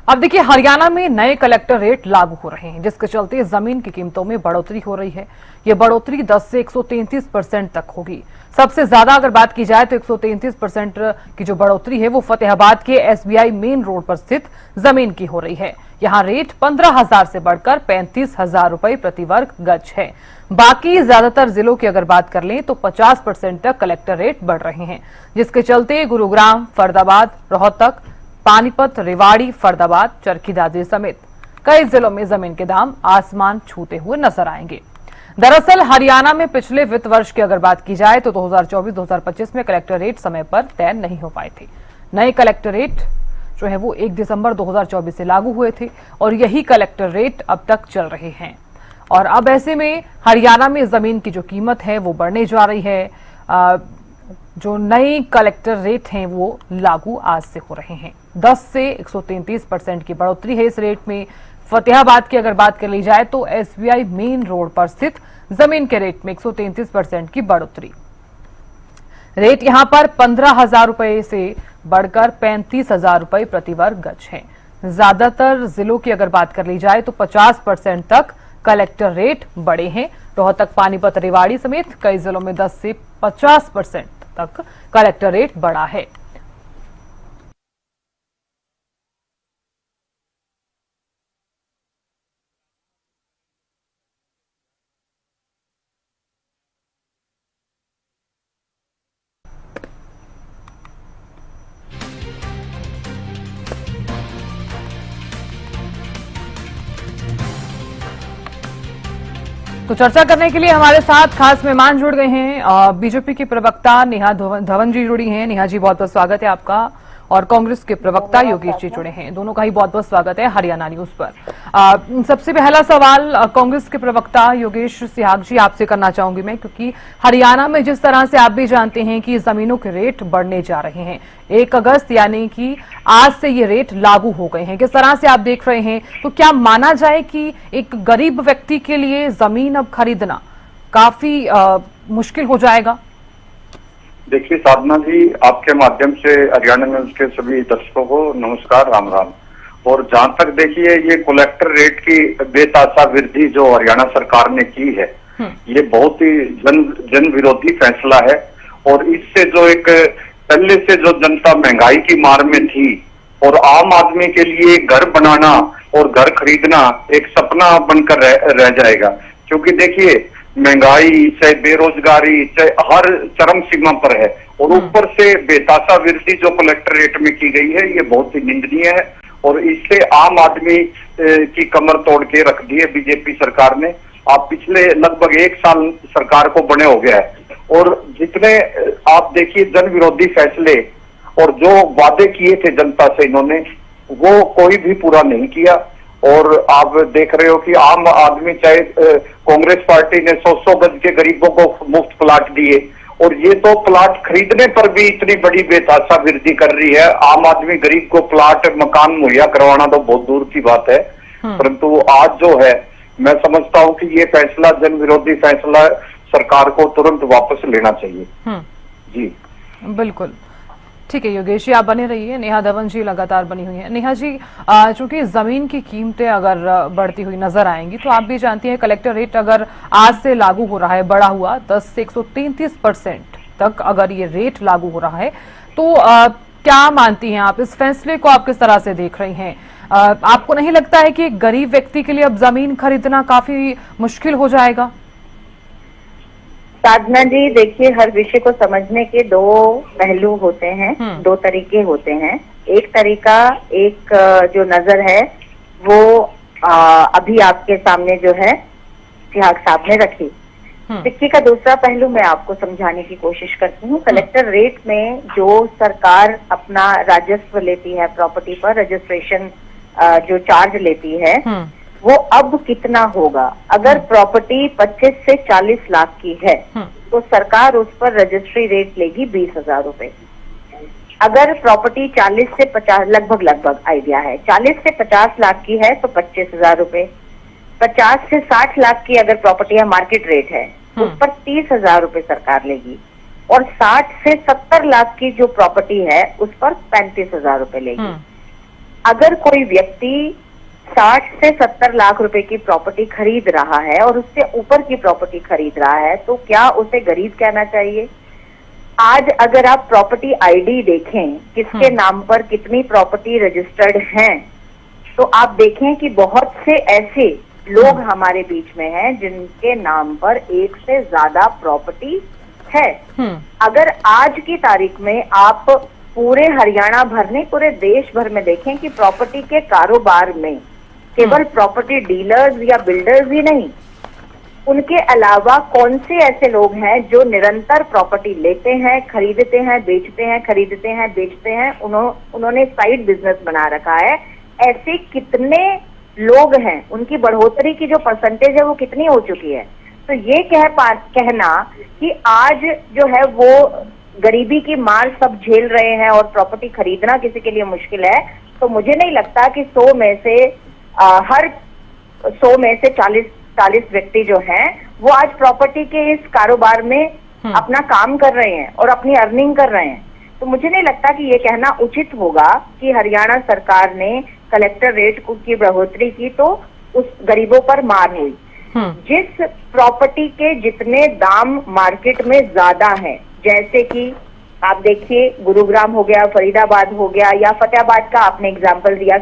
अब देखिए, हरियाणा में नए कलेक्टर रेट लागू हो रहे हैं, जिसके चलते जमीन की कीमतों में बढ़ोतरी हो रही है। ये बढ़ोतरी 10 से 133% तक होगी। सबसे ज्यादा अगर बात की जाए तो 133% की जो बढ़ोतरी है वो फतेहाबाद के एसबीआई मेन रोड पर स्थित जमीन की हो रही है। यहाँ रेट 15,000 से बढ़कर 35,000 रुपए प्रति वर्ग गज है। बाकी ज्यादातर जिलों की अगर बात कर लें तो 50% तक कलेक्टर रेट बढ़ रहे हैं, जिसके चलते गुरुग्राम, फरीदाबाद, रोहतक, पानीपत, रेवाड़ी, फरीदाबाद, चरखी दादरी समेत कई जिलों में जमीन के दाम आसमान छूते हुए नजर आएंगे। दरअसल हरियाणा में पिछले वित्त वर्ष की अगर बात की जाए तो 2024-2025 में कलेक्टर रेट समय पर तय नहीं हो पाए थे। नए कलेक्टर रेट जो है वो 1 दिसंबर 2024 से लागू हुए थे और यही कलेक्टर रेट अब तक चल रहे हैं। और अब ऐसे में हरियाणा में जमीन की जो कीमत है वो बढ़ने जा रही है। जो नए कलेक्टर रेट हैं वो लागू आज से हो रहे हैं। 10 से 133% की बढ़ोतरी है इस रेट में। फतेहाबाद की अगर बात कर ली जाए तो एसबीआई मेन रोड पर स्थित जमीन के रेट में 133% की बढ़ोतरी। रेट यहां पर 15,000 रुपए से बढ़कर 35,000 रुपए प्रति वर्ग गज है। ज्यादातर जिलों की अगर बात कर ली जाए तो 50% तक कलेक्टर रेट बढ़े हैं। रोहतक, पानीपत, रेवाड़ी समेत कई जिलों में 10 से 50% तक कलेक्टर रेट बढ़ा है। तो चर्चा करने के लिए हमारे साथ खास मेहमान जुड़ गए हैं। बीजेपी की प्रवक्ता नेहा धवन जी जुड़ी हैं। नेहा जी, बहुत बहुत स्वागत है आपका। और कांग्रेस के प्रवक्ता योगेश जी जुड़े हैं। दोनों का ही बहुत बहुत स्वागत है हरियाणा न्यूज पर। सबसे पहला सवाल कांग्रेस के प्रवक्ता योगेश सिहाग जी आपसे करना चाहूंगी मैं, क्योंकि हरियाणा में जिस तरह से आप भी जानते हैं कि जमीनों के रेट बढ़ने जा रहे हैं, 1 अगस्त यानी कि आज से ये रेट लागू हो गए हैं, किस तरह से आप देख रहे हैं? तो क्या माना जाए कि एक गरीब व्यक्ति के लिए जमीन अब खरीदना काफी मुश्किल हो जाएगा? देखिए साधना जी, आपके माध्यम से हरियाणा न्यूज के सभी दर्शकों को नमस्कार, राम राम। और जहां तक देखिए ये कलेक्टर रेट की बेतासा वृद्धि जो हरियाणा सरकार ने की है, ये बहुत ही जन विरोधी फैसला है। और इससे जो एक पहले से जो जनता महंगाई की मार में थी और आम आदमी के लिए घर बनाना और घर खरीदना एक सपना बनकर रह जाएगा। क्योंकि देखिए महंगाई, चाहे बेरोजगारी, चाहे हर चरम सीमा पर है। और ऊपर से बेतासा वृद्धि जो कलेक्टर रेट में की गई है, ये बहुत ही निंदनीय है। और इससे आम आदमी की कमर तोड़ के रख दी है बीजेपी सरकार ने। आप पिछले लगभग 1 साल सरकार को बने हो गया है और जितने आप देखिए जन विरोधी फैसले और जो वादे किए थे जनता से इन्होंने, वो कोई भी पूरा नहीं किया। और आप देख रहे हो कि आम आदमी, चाहे कांग्रेस पार्टी ने 100 गज के गरीबों को मुफ्त प्लाट दिए, और ये तो प्लाट खरीदने पर भी इतनी बड़ी बेतासा वृद्धि कर रही है। आम आदमी गरीब को प्लाट, मकान मुहैया करवाना तो बहुत दूर की बात है। परंतु आज जो है, मैं समझता हूं कि ये फैसला जन विरोधी फैसला, सरकार को तुरंत वापस लेना चाहिए। जी बिल्कुल ठीक है योगेश जी, आप बने रहिए। नेहा धवन जी लगातार बनी हुई है। नेहा जी, चूंकि जमीन की कीमतें अगर बढ़ती हुई नजर आएंगी तो आप भी जानती हैं कलेक्टर रेट अगर आज से लागू हो रहा है, बढ़ा हुआ 10 से 133% तक अगर ये रेट लागू हो रहा है, तो क्या मानती हैं आप इस फैसले को, आप किस तरह से देख रही हैं? आपको नहीं लगता है कि गरीब व्यक्ति के लिए अब जमीन खरीदना काफी मुश्किल हो जाएगा? साधना जी, देखिए हर विषय को समझने के 2 पहलू होते हैं, 2 तरीके होते हैं। एक तरीका, एक जो नजर है वो अभी आपके सामने जो है सिहाग साहब ने रखी। सिक्के का दूसरा पहलू मैं आपको समझाने की कोशिश करती हूँ। कलेक्टर रेट में जो सरकार अपना राजस्व लेती है, प्रॉपर्टी पर रजिस्ट्रेशन जो चार्ज लेती है, वो अब कितना होगा? अगर प्रॉपर्टी 25 से 40 लाख की है तो सरकार उस पर रजिस्ट्री रेट लेगी 20,000 रुपए। अगर प्रॉपर्टी 40 से 50, लगभग आइडिया है, 40 से 50 लाख की है तो 25,000 रुपए। 50 से 60 लाख की अगर प्रॉपर्टी है, मार्केट रेट है, उस पर 30,000 रुपए सरकार लेगी। और 60 से 70 लाख की जो प्रॉपर्टी है उस पर 35,000 रुपए लेगी। अगर कोई व्यक्ति 60 से 70 लाख रुपए की प्रॉपर्टी खरीद रहा है और उससे ऊपर की प्रॉपर्टी खरीद रहा है, तो क्या उसे गरीब कहना चाहिए? आज अगर आप प्रॉपर्टी आईडी देखें, किसके नाम पर कितनी प्रॉपर्टी रजिस्टर्ड हैं, तो आप देखें कि बहुत से ऐसे लोग हमारे बीच में हैं जिनके नाम पर एक से ज्यादा प्रॉपर्टी है। अगर आज की तारीख में आप पूरे हरियाणा भर नहीं, पूरे देश भर में देखें कि प्रॉपर्टी के कारोबार में केवल प्रॉपर्टी डीलर्स या बिल्डर्स ही नहीं, उनके अलावा कौन से ऐसे लोग हैं जो निरंतर प्रॉपर्टी लेते हैं, खरीदते हैं, बेचते हैं, खरीदते हैं, बेचते हैं, उन्होंने साइड बिजनेस बना रखा है, ऐसे कितने लोग हैं, उनकी बढ़ोतरी की जो परसेंटेज है वो कितनी हो चुकी है। तो ये कहना कि आज जो है वो गरीबी की मार सब झेल रहे हैं और प्रॉपर्टी खरीदना किसी के लिए मुश्किल है, तो मुझे नहीं लगता कि 100 में से हर 100 में से 40 व्यक्ति जो हैं वो आज प्रॉपर्टी के इस कारोबार में अपना काम कर रहे हैं और अपनी अर्निंग कर रहे हैं। तो मुझे नहीं लगता कि ये कहना उचित होगा कि हरियाणा सरकार ने कलेक्टर रेट की बढ़ोतरी की तो उस गरीबों पर मार हुई। जिस प्रॉपर्टी के जितने दाम मार्केट में ज्यादा है, जैसे कि आप देखिए गुरुग्राम हो गया, फरीदाबाद हो गया, या फतेहाबाद का आपने एग्जाम्पल दिया,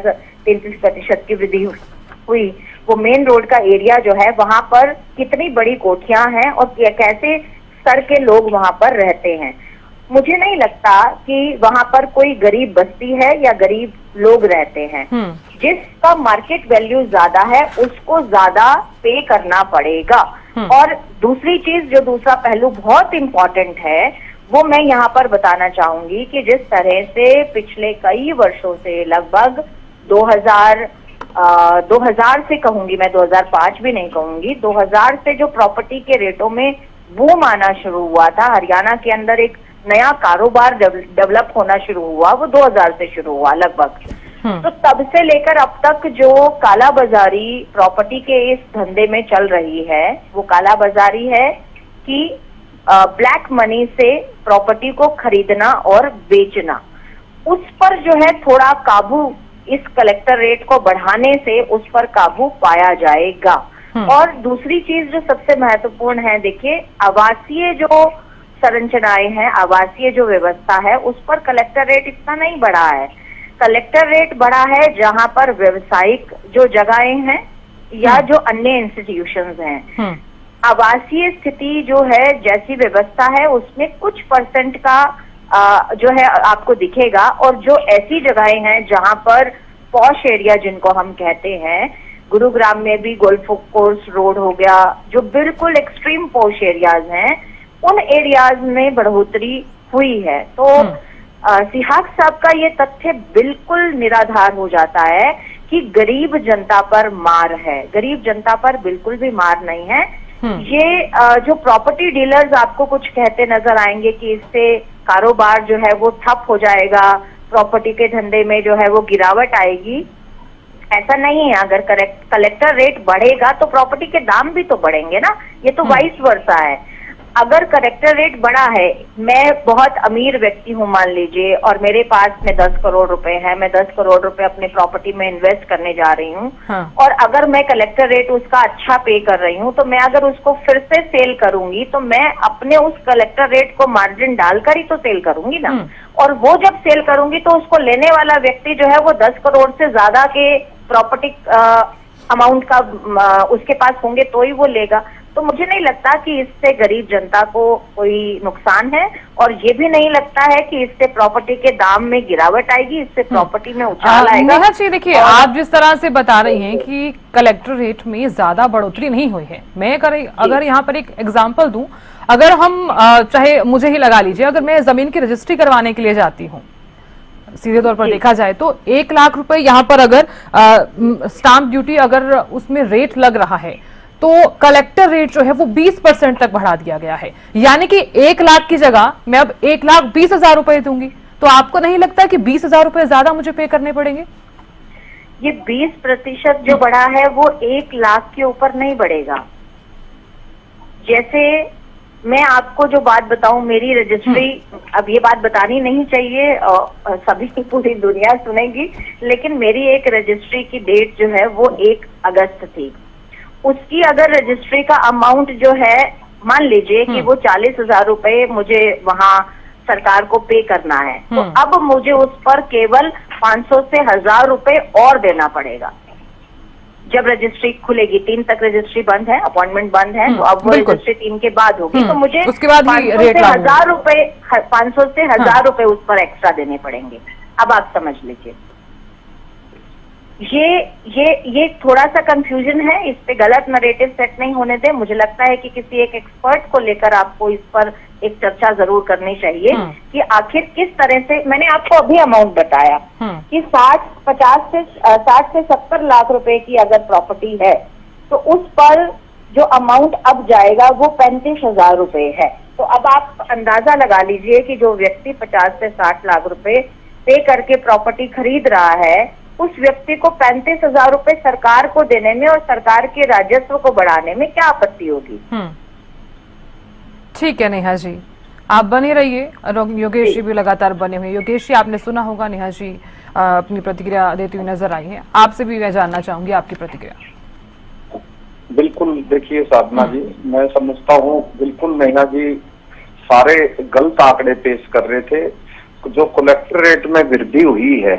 33% की वृद्धि हुई, वो मेन रोड का एरिया जो है वहां पर कितनी बड़ी कोठियां हैं और कैसे स्तर के लोग वहां पर रहते हैं। मुझे नहीं लगता कि वहां पर कोई गरीब बस्ती है या गरीब लोग रहते हैं। जिसका मार्केट वैल्यू ज्यादा है उसको ज्यादा पे करना पड़ेगा। और दूसरी चीज, जो दूसरा पहलू बहुत इम्पोर्टेंट है, वो मैं यहाँ पर बताना चाहूंगी कि जिस तरह से पिछले कई वर्षों से लगभग 2000 से कहूंगी मैं, 2005 भी नहीं कहूंगी, 2000 से जो प्रॉपर्टी के रेटों में बूम आना शुरू हुआ था, हरियाणा के अंदर एक नया कारोबार डेवलप होना शुरू हुआ, वो 2000 से शुरू हुआ लगभग। तो तब से लेकर अब तक जो काला बाजारी प्रॉपर्टी के इस धंधे में चल रही है, वो काला बाजारी है कि ब्लैक मनी से प्रॉपर्टी को खरीदना और बेचना, उस पर जो है थोड़ा काबू, इस कलेक्टर रेट को बढ़ाने से उस पर काबू पाया जाएगा। और दूसरी चीज जो सबसे महत्वपूर्ण है, देखिए आवासीय जो संरचनाएं हैं, आवासीय जो व्यवस्था है, उस पर कलेक्टर रेट इतना नहीं बढ़ा है। कलेक्टर रेट बढ़ा है जहां पर व्यावसायिक जो जगहें हैं या जो अन्य इंस्टीट्यूशंस हैं। आवासीय स्थिति जो है, जैसी व्यवस्था है, उसमें कुछ परसेंट का जो है आपको दिखेगा। और जो ऐसी जगहें हैं जहां पर पॉश एरिया जिनको हम कहते हैं, गुरुग्राम में भी गोल्फ कोर्स रोड हो गया, जो बिल्कुल एक्सट्रीम पॉश एरियाज हैं, उन एरियाज में बढ़ोतरी हुई है। तो सिहाग साहब का ये तथ्य बिल्कुल निराधार हो जाता है कि गरीब जनता पर मार है। गरीब जनता पर बिल्कुल भी मार नहीं है। ये जो प्रॉपर्टी डीलर्स आपको कुछ कहते नजर आएंगे कि इससे कारोबार जो है वो ठप हो जाएगा, प्रॉपर्टी के धंधे में जो है वो गिरावट आएगी, ऐसा नहीं है। अगर कलेक्टर रेट बढ़ेगा तो प्रॉपर्टी के दाम भी तो बढ़ेंगे ना, ये तो वाइस वर्सा है। अगर कलेक्टर रेट बढ़ा है, मैं बहुत अमीर व्यक्ति हूँ मान लीजिए, और मेरे पास में 10 करोड़ रुपए है, मैं 10 करोड़ रुपए अपने प्रॉपर्टी में इन्वेस्ट करने जा रही हूँ, और अगर मैं कलेक्टर रेट उसका अच्छा पे कर रही हूँ, तो मैं अगर उसको फिर से सेल करूंगी तो मैं अपने उस कलेक्टर रेट को मार्जिन डालकर ही तो सेल करूंगी ना। और वो जब सेल करूंगी तो उसको लेने वाला व्यक्ति जो है वो 10 करोड़ से ज्यादा के प्रॉपर्टी अमाउंट का उसके पास होंगे तो ही वो लेगा। तो मुझे नहीं लगता कि इससे गरीब जनता को कोई नुकसान है, और ये भी नहीं लगता है कि इससे प्रॉपर्टी के दाम में गिरावट आएगी, इससे प्रॉपर्टी में उछाल आएगा। नेहा जी देखिए, आप जिस तरह से बता रही हैं कि कलेक्टर रेट में ज्यादा बढ़ोतरी नहीं हुई है, मैं अगर यहाँ पर एक एग्जाम्पल दूं, अगर हम चाहे मुझे ही लगा लीजिए, अगर मैं जमीन की रजिस्ट्री करवाने के लिए जाती हूँ, सीधे तौर पर देखा जाए तो 1 लाख रुपए यहाँ पर अगर स्टाम्प ड्यूटी अगर उसमें रेट लग रहा है, तो कलेक्टर रेट जो है वो 20% तक बढ़ा दिया गया है। यानी कि 1 लाख की जगह मैं अब 1,20,000 रुपए दूंगी। तो आपको नहीं लगता कि 20,000 रुपए ज्यादा मुझे पे करने पड़ेंगे? ये 20% जो बढ़ा है वो 1 लाख के ऊपर नहीं बढ़ेगा। जैसे मैं आपको जो बात बताऊं, मेरी रजिस्ट्री, अब ये बात बतानी नहीं चाहिए और सभी पूरी दुनिया सुनेगी, लेकिन मेरी एक रजिस्ट्री की डेट जो है वो 1 अगस्त थी। उसकी अगर रजिस्ट्री का अमाउंट जो है, मान लीजिए कि वो 40,000 रुपए मुझे वहां सरकार को पे करना है, तो अब मुझे उस पर केवल 500 से 1,000 रुपए और देना पड़ेगा। जब रजिस्ट्री खुलेगी, 3 तक रजिस्ट्री बंद है, अपॉइंटमेंट बंद है, तो अब वो रजिस्ट्री 3 के बाद होगी, तो मुझे उसके बाद 500 से 1,000 रुपए 1,000 रुपए उस पर एक्स्ट्रा देने पड़ेंगे। अब आप समझ लीजिए, ये थोड़ा सा कंफ्यूजन है, इस पे गलत नरेटिव सेट नहीं होने दे। मुझे लगता है कि किसी एक एक्सपर्ट को लेकर आपको इस पर एक चर्चा जरूर करनी चाहिए कि आखिर किस तरह से। मैंने आपको अभी अमाउंट बताया कि 60 से 70 लाख रुपए की अगर प्रॉपर्टी है, तो उस पर जो अमाउंट अब जाएगा वो 35,000 रुपए है। तो अब आप अंदाजा लगा लीजिए कि जो व्यक्ति 50 से 60 लाख रुपए पे करके प्रॉपर्टी खरीद रहा है, उस व्यक्ति को 35,000 रुपए सरकार को देने में और सरकार के राजस्व को बढ़ाने में क्या आपत्ति होगी? ठीक है नेहा जी, आप बने रहिए, योगेश जी भी लगातार बने हुए। योगेश जी, आपने सुना होगा नेहा जी अपनी प्रतिक्रिया देती हुई नजर आई है, आपसे भी मैं जानना चाहूंगी आपकी प्रतिक्रिया। बिल्कुल, देखिए साधना जी, मैं समझता हूँ बिल्कुल नेहा जी सारे गलत आंकड़े पेश कर रहे थे। जो कलेक्टर रेट में वृद्धि हुई है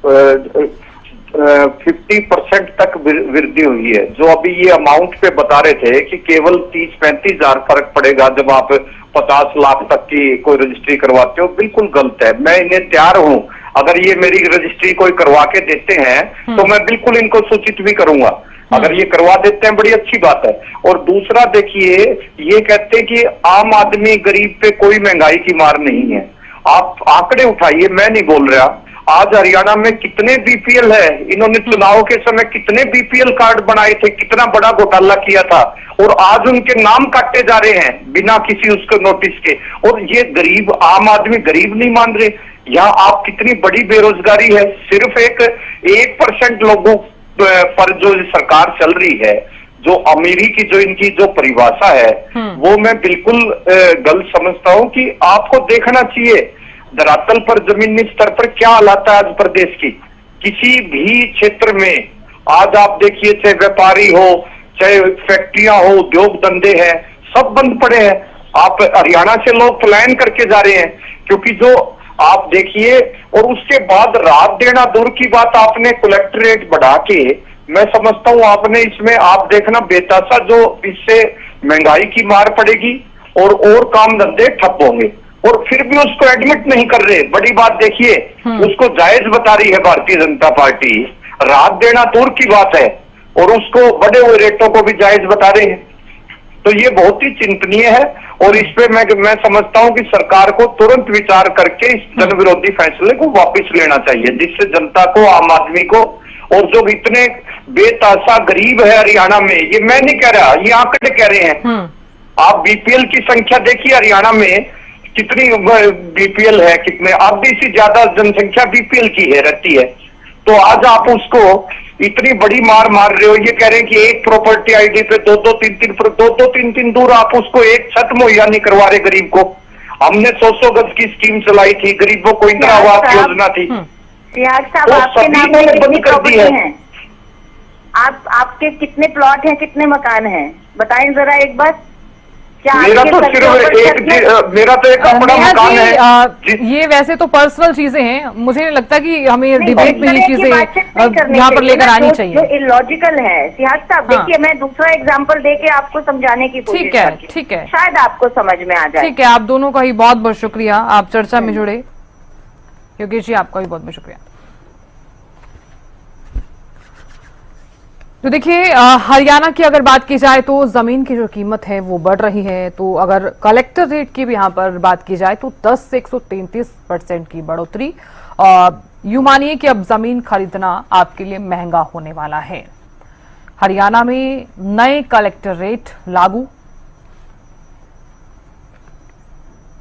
50% तक वृद्धि हुई है। जो अभी ये अमाउंट पे बता रहे थे कि केवल 30-35 हजार फर्क पड़ेगा जब आप 50 लाख तक की कोई रजिस्ट्री करवाते हो, बिल्कुल गलत है। मैं इन्हें तैयार हूं, अगर ये मेरी रजिस्ट्री कोई करवा के देते हैं तो मैं बिल्कुल इनको सूचित भी करूंगा। अगर ये करवा देते हैं बड़ी अच्छी बात है। और दूसरा देखिए, ये कहते हैं कि आम आदमी गरीब पे कोई महंगाई की मार नहीं है। आप आंकड़े उठाइए, मैं नहीं बोल रहा। आज हरियाणा में कितने बीपीएल है, इन्होंने चुनाव के समय कितने बीपीएल कार्ड बनाए थे, कितना बड़ा घोटाला किया था, और आज उनके नाम काटे जा रहे हैं बिना किसी उसके नोटिस के। और ये गरीब, आम आदमी गरीब नहीं मान रहे। यहाँ आप कितनी बड़ी बेरोजगारी है, सिर्फ 1% लोगों पर जो सरकार चल रही है, जो अमीरी की जो इनकी जो परिभाषा है, वो मैं बिल्कुल गलत समझता हूँ। कि आपको देखना चाहिए धरातल पर, जमीनी स्तर पर क्या हालात है आज प्रदेश की। किसी भी क्षेत्र में आज आप देखिए, चाहे व्यापारी हो, चाहे फैक्ट्रियां हो, उद्योग धंधे हैं, सब बंद पड़े हैं। आप हरियाणा से लोग पलायन करके जा रहे हैं, क्योंकि जो आप देखिए। और उसके बाद राहत देना दूर की बात, आपने कलेक्टर रेट बढ़ा के, मैं समझता हूं आपने इसमें, आप देखना बेतासा, जो इससे महंगाई की मार पड़ेगी और काम धंधे ठप होंगे। और फिर भी उसको एडमिट नहीं कर रहे। बड़ी बात देखिए, उसको जायज बता रही है भारतीय जनता पार्टी। राहत देना दूर की बात है और उसको बढ़े हुए रेटों को भी जायज बता रहे हैं। तो ये बहुत ही चिंतनीय है। और इस पे मैं समझता हूं कि सरकार को तुरंत विचार करके इस जन विरोधी फैसले को वापस लेना चाहिए, जिससे जनता को, आम आदमी को, और जो इतने बेतासा गरीब है हरियाणा में, ये मैं नहीं कह रहा, ये आंकड़े कह रहे हैं। आप बीपीएल की संख्या देखिए हरियाणा में, कितनी बीपीएल है, कितने, आधी से ज्यादा जनसंख्या बीपीएल की है, रहती है। तो आज आप उसको इतनी बड़ी मार रहे हो। ये कह रहे हैं कि एक प्रॉपर्टी आईडी पे 2-3 दूर आप उसको एक छत मुहैया नहीं करवा रहे गरीब को। हमने 100 गज की स्कीम चलाई थी, गरीबों को इंदिरा आवास योजना थी, साहब आपके नाम में कितनी प्रॉपर्टी है? आपके कितने प्लॉट हैं, कितने मकान हैं, बताएं जरा एक बार। मेरा तो सिर्फ मेरा तो एक बड़ा मकान है। ये वैसे तो पर्सनल चीजें हैं, मुझे नहीं लगता कि हमें डिबेट में ये चीजें यहाँ पर लेकर आनी चाहिए। जो इलॉजिकल है। सिहाग साहब देखिए, मैं दूसरा एग्जांपल देके आपको समझाने की कोशिश करती हूं, ठीक है, शायद आपको समझ में आ जाए। ठीक है, आप दोनों का ही बहुत बहुत शुक्रिया, आप चर्चा में जुड़े। योगेश जी, आपका भी बहुत बहुत शुक्रिया। तो देखिए, हरियाणा की अगर बात की जाए तो जमीन की जो कीमत है वो बढ़ रही है। तो अगर कलेक्टर रेट की भी यहाँ पर बात की जाए तो 10 से 133% की बढ़ोतरी। यूं मानिए कि अब जमीन खरीदना आपके लिए महंगा होने वाला है। हरियाणा में नए कलेक्टर रेट लागू